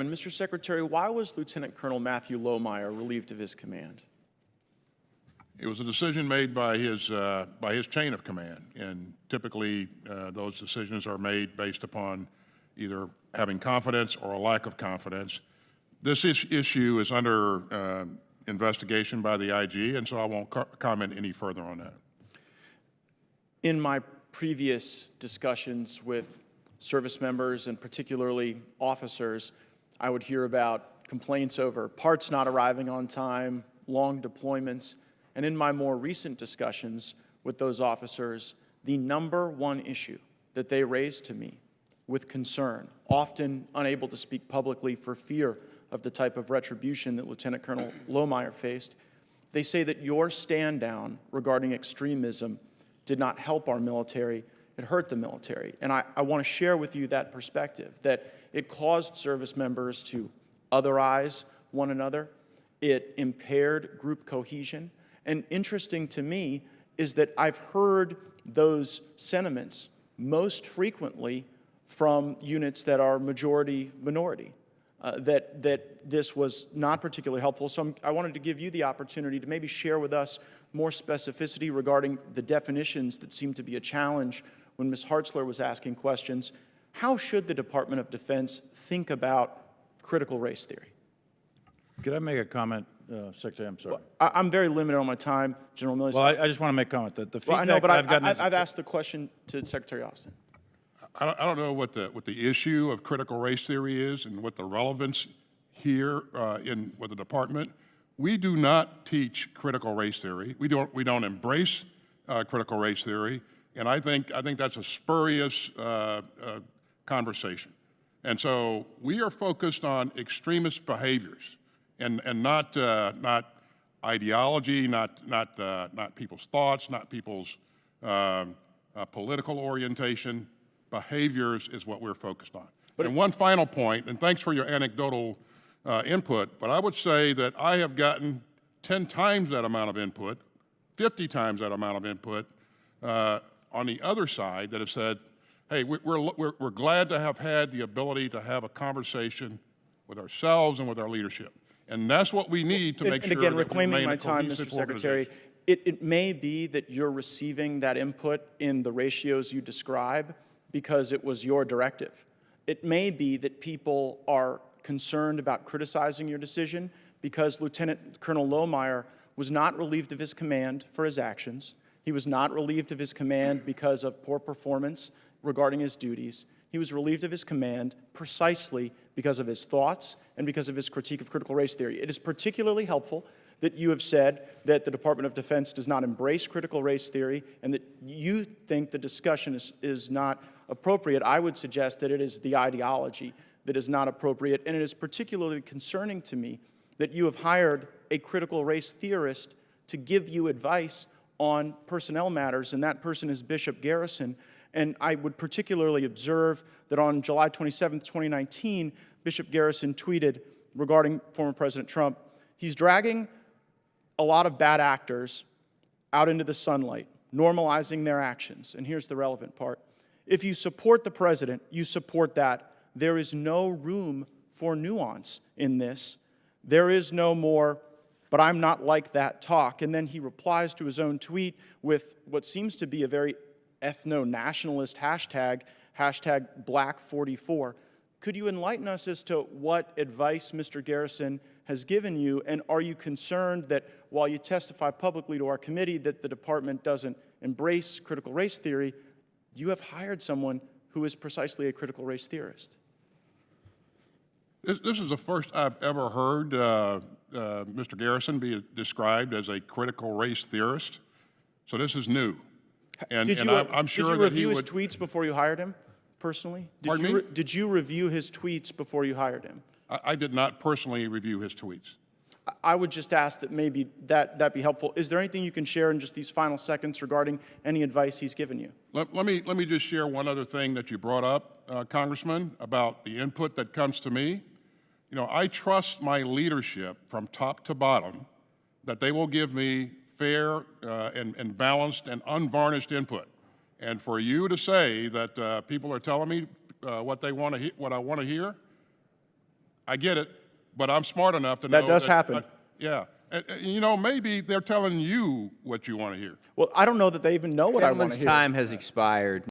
And Mr. Secretary, why was Lieutenant Colonel Matthew Lohmeyer relieved of his command? It was a decision made by his chain of command, and typically those decisions are made based upon either having confidence or a lack of confidence. This issue is under investigation by the IG, and so I won't comment any further on that. In my previous discussions with service members and particularly officers, I would hear about complaints over parts not arriving on time, long deployments, and in my more recent discussions with those officers, the number one issue that they raised to me with concern, often unable to speak publicly for fear of the type of retribution that Lieutenant Colonel Lohmeyer faced, they say that your stand down regarding extremism did not help our military, it hurt the military. And I want to share with you that perspective, that it caused service members to otherize one another, it impaired group cohesion, and interesting to me is that I've heard those sentiments most frequently from units that are majority-minority, that this was not particularly helpful. So I wanted to give you the opportunity to maybe share with us more specificity regarding the definitions that seem to be a challenge when Ms. Hartzler was asking questions. How should the Department of Defense think about critical race theory? Could I make a comment, Secretary? I'm sorry. Well, I'm very limited on my time, General Milley. Well, I just want to make a comment. The feedback I know, but I've gotten I've asked the question to Secretary Austin. I don't know what the issue of critical race theory is and what the relevance here with the department. We do not teach critical race theory. We don't embrace critical race theory, and I think that's a spurious conversation. And so we are focused on extremist behaviors, and not ideology, not people's thoughts, not people's political orientation. Behaviors is what we're focused on. And one final point, and thanks for your anecdotal input, but I would say that I have gotten 10 times that amount of input, 50 times that amount of input on the other side that have said, hey, we're glad to have had the ability to have a conversation with ourselves and with our leadership. And that's what we need to make sure again, that we remain reclaiming my a time, cohesive Mr. Secretary, organization. it may be that you're receiving that input in the ratios you describe because it was your directive. It may be that people are concerned about criticizing your decision because Lieutenant Colonel Lohmeyer was not relieved of his command for his actions. He was not relieved of his command because of poor performance regarding his duties. He was relieved of his command precisely because of his thoughts and because of his critique of critical race theory. It is particularly helpful that you have said that the Department of Defense does not embrace critical race theory and that you think the discussion is not appropriate. I would suggest that it is the ideology that is not appropriate, and it is particularly concerning to me that you have hired a critical race theorist to give you advice on personnel matters, and that person is Bishop Garrison. And I would particularly observe that on July 27, 2019, Bishop Garrison tweeted regarding former President Trump, he's dragging a lot of bad actors out into the sunlight, normalizing their actions. And here's the relevant part. If you support the president, you support that. There is no room for nuance in this. There is no more, but I'm not like that talk. And then he replies to his own tweet with what seems to be a very ethno-nationalist hashtag, hashtag Black44. Could you enlighten us as to what advice Mr. Garrison has given you, and are you concerned that while you testify publicly to our committee that the department doesn't embrace critical race theory, you have hired someone who is precisely a critical race theorist? This is the first I've ever heard Mr. Garrison be described as a critical race theorist, so this is new. And I'm sure did you that review his tweets before you hired him, personally? Pardon me? Did you review his tweets before you hired him? I did not personally review his tweets. I would just ask that maybe that be helpful. Is there anything you can share in just these final seconds regarding any advice he's given you? Let me just share one other thing that you brought up, Congressman, about the input that comes to me. You know, I trust my leadership from top to bottom that they will give me fair and balanced and unvarnished input. And for you to say that people are telling me what I want to hear, I get it, but I'm smart enough to know That does happen. Yeah. You know, maybe they're telling you what you want to hear. Well, I don't know that they even know what I want Gentleman's to hear. time has expired.